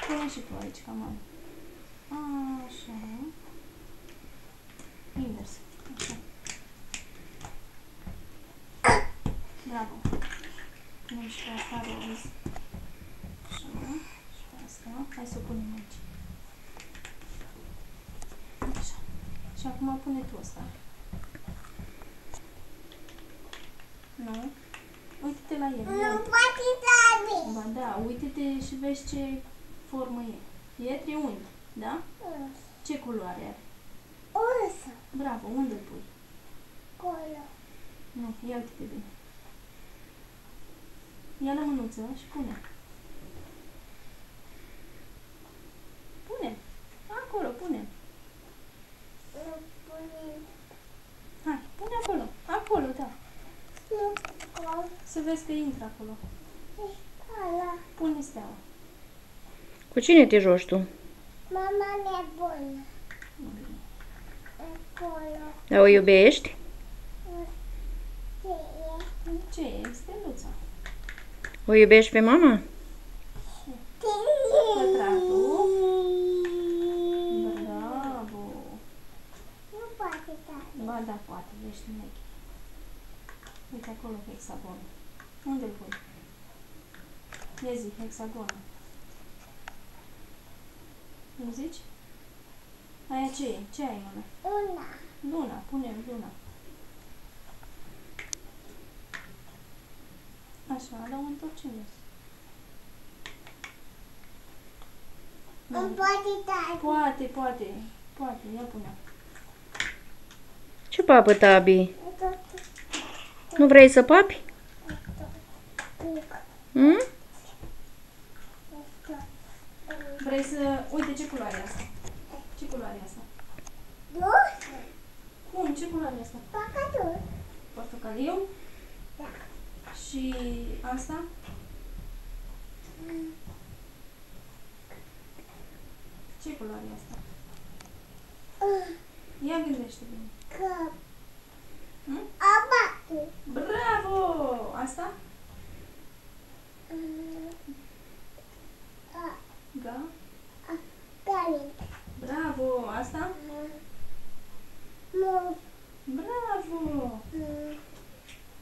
Pune și tu aici, ca mami. Așa. Invers. Așa. Bravo. Punem și pe asta roz. Așa. Și pe asta. Hai să o punem aici. Așa. Și acum pune tu asta. Nu? Uite-te la el. Nu poate da. Ba da, uite-te și vezi ce formă e. E triunghi, da? Ce culoare are? Ursa. Bravo, unde îl pui? Acolo. Nu, ia uite-te bine. Ia la mânuță și pune. Pune. Acolo, pune. Nu pune. Hai, pune acolo. Acolo, da. Nu acolo. Să vezi că intră acolo. Ăla. Pune steaua. Cu cine te joci tu? Mama mea bună. Nu bine. Acolo. Dar o iubești? Ce e? Ce e? Steluța. O iubești pe mama? Pătratul. Bravo. Nu poate da. Ba da, poate, ești nechi. Uite acolo hexagon. Unde-l pui? Ia zi, hexagonul. Nu zici? Aia ce e? Ce ai în mână? Una. Luna, pune luna. Așa, dar o întorcem jos. Nu poate da. Poate, poate, poate, ia pune. Ce papă, Tabi? Nu vrei să papi? Hmm? Vrei să... Uite ce culoare e asta. Ce culoare e asta? Nu? Cum? Ce culoare e asta? Păcatul. Portocaliu? Da. Și asta? Ce culoare e asta? Ia gândește bine. Că. Hmm? Abatu. Bravo! Asta? Da? Care? Bravo! Asta? Nu. Bravo!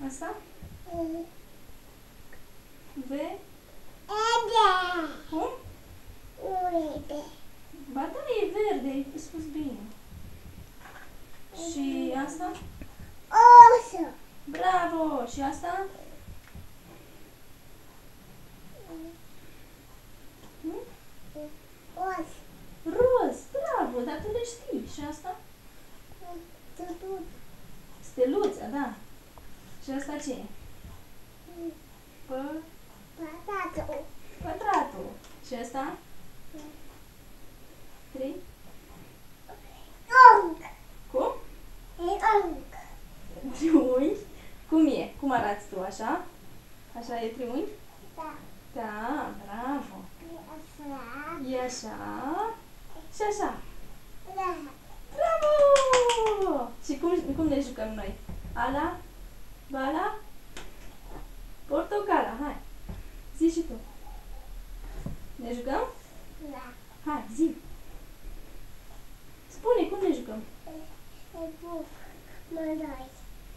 Asta? V? Ede. Cum? Urede. Ba da, e verde, ai spus bine. Și asta? Oso. Bravo! Și asta? Hmm? Os. Roz! Bravo! Dar tu le știi. Și asta? Tutut. Steluța, da. Și asta ce e? Păcatul. Pătratul. Și asta? 3? Ung. Cum? E ung. Triunghi. Cum e? Cum arăți tu, așa? Așa e triunghi? Da. Da, bravo. E așa. E așa. Și așa. Da. Bravo! Și cum ne jucăm noi? Ala? Bala? Portocala, hai. Zi și tu. Ne jucăm? Da. Hai, zi. Spune, cum ne jucăm? E buf. Mândoi.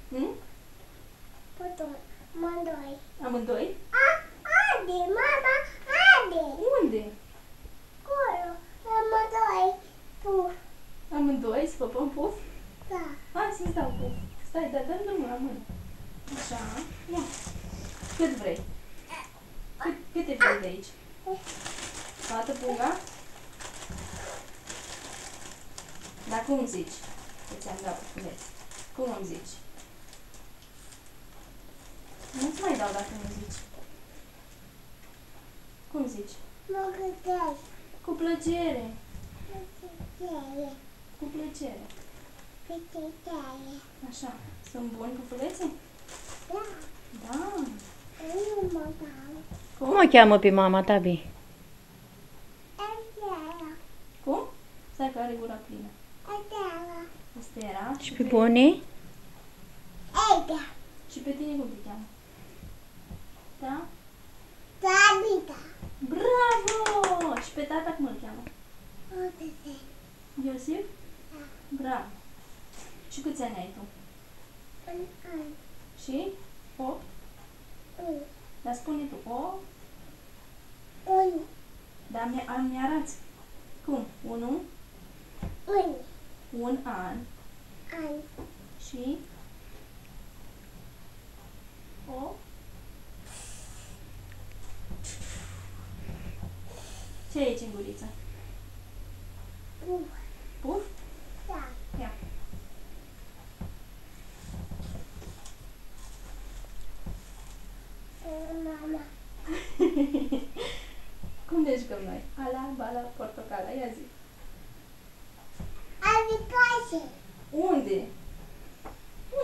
Hmm? Putum. Mândoi. Amândoi? Ade, mama, ade. Unde? Acolo. Mândoi. Puf. Amândoi, să păpăm puf? Da. Hai să-ți dau puf. Stai, dar dăm drumul la mână. Așa, ia. Cât vrei? Câte vrei de aici? Toată punga? Dar cum zici? Că ți-am dat pufuleț. Cum îmi zici? Nu-ți mai dau dacă nu zici. Cum zici? Mă gândesc. Cu plăcere. Păcătele. Cu plăcere. Păcătele. Așa. Sunt buni pufuleții? Da. Da. Nu mă dau. Cum o cheamă pe mama, Tabi? Estela. Cum? Stai că are gura plină. Estela. Asta era. Și pe bunii? Eda. Și pe tine cum te cheamă? Da? Tabita. Bravo! Și pe tata? Iosif? Bravo. Și câți ani ai tu? Un an. Și? 8? Un. Dar spune tu 8? Un. Dar mi-arăți. Cum? 1? Un. Un an. An. Și? 8? Ce e aici în guriță? Puf. Puf? Da. Ia. Mama. Cum ne jucăm noi? Ala, bala, portocala. Ia zi. Are place. Unde?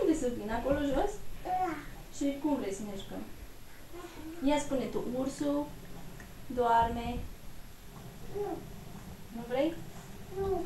Unde să vin? Acolo jos? Da. Și cum vrei să ne jucăm? Ia spune tu, ursul doarme. Nu. Nu vrei? Nu.